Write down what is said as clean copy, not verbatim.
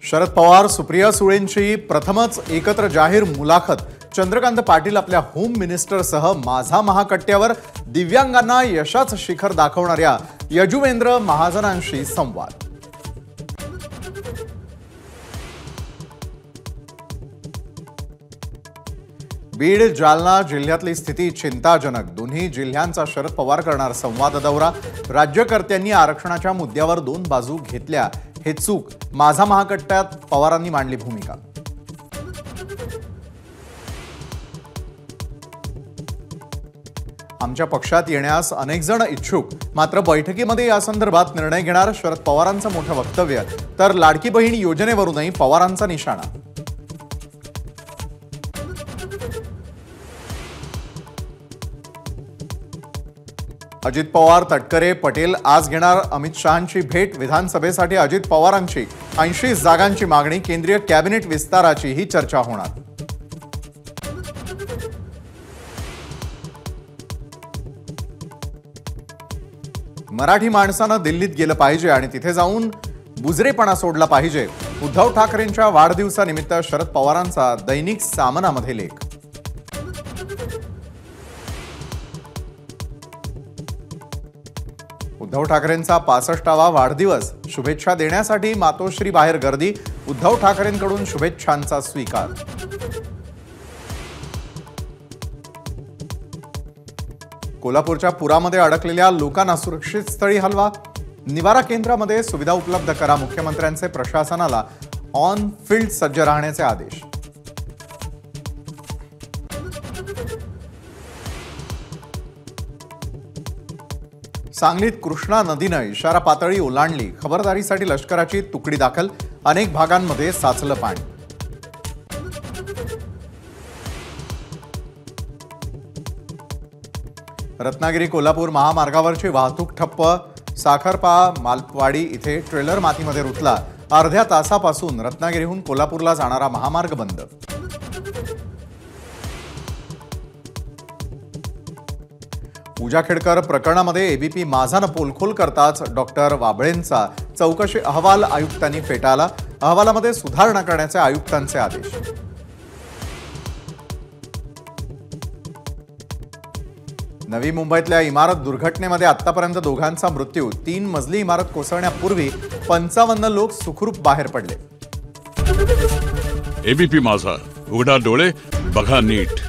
शरद पवार सुप्रिया सुळेंची प्रथमच एकत्र जाहीर मुलाखत। चंद्रकांत पाटील आपल्या होम मिनिस्टरसह माझा महाकट्ट्यावर दिव्यांगांना यशाचं शिखर दाखवणाऱ्या यजुवेंद्र महाजनांशी संवाद। बीड जालना जिल्ह्यातली स्थिती चिंताजनक। दोन्ही जिल्ह्यांचा शरद पवार करणार संवाद दौरा। राज्यकर्त्यांनी आरक्षणाच्या मुद्द्यावर दोन बाजू घेतल्या हे चूक। माझा महाकट्ट्यात पवारांनी मांडली भूमिका। आमच्या पक्षात येण्यास अनेक जण इच्छुक, मात्र बैठकीमध्ये या संदर्भात निर्णय घेणार। शरद पवारांचं मोठं वक्तव्य। तर लाडकी बहीण योजनेवरूनही पवारांचा निशाणा। अजित पवार तटकरे पटेल आज घेणार अमित शहांची भेट। विधानसभेसाठी अजित पवारांची 80 जागांची मागणी। केंद्रीय कॅबिनेट विस्ताराची ही चर्चा होणार। मराठी माणसानं दिल्लीत गेलं पाहिजे आणि तिथे जाऊन बुजरेपणा सोडला पाहिजे। उद्धव ठाकरेंच्या वाढदिवसानिमित्त शरद पवारांचा दैनिक सामनामध्ये लेख। उद्धव ठाकरेंचा 65वा वाढदिवस। शुभेच्छा देण्यासाठी मातोश्री बाहेर गर्दी। उद्धव ठाकरेंकडून शुभेच्छांचा स्वीकार। कोल्हापूरच्या पुरामध्ये अडकलेल्या लोकांना सुरक्षित स्थळी हलवा। निवारा केंद्रामध्ये सुविधा उपलब्ध करा। मुख्यमंत्र्यांचे प्रशासनाला ऑन फील्ड सज्ज राहण्याचे आदेश। सांगलीत कृष्णा नदीने इशारा पातळी ओलांडली। खबरदारीसाठी लष्कराची तुकडी दाखल। अनेक भागांमध्ये साचलं पाणी। रत्नागिरी कोल्हापूर महामार्गावरची वाहतूक ठप्प। साखरपा मालवाडी इथे ट्रेलर मातीमध्ये रुतला। अर्ध्या तासापासून रत्नागिरीहून कोल्हापूरला जाणारा महामार्ग बंद। पूजा खेडकर प्रकरणामध्ये एबीपी माझानं पोलखोल करताच डॉक्टर वाबळेंचा चौकशी अहवाल आयुक्तांनी फेटाळला। अहवालामध्ये सुधारणा करण्याचे आयुक्तांचे आदेश। नवी मुंबईतल्या इमारत दुर्घटनेमध्ये आतापर्यंत दोघांचा मृत्यू। 3 मजली इमारत कोसळण्यापूर्वी 55 लोक सुखरूप बाहेर पडले। एबीपी माझा, उघडा डोळे बघा नीट।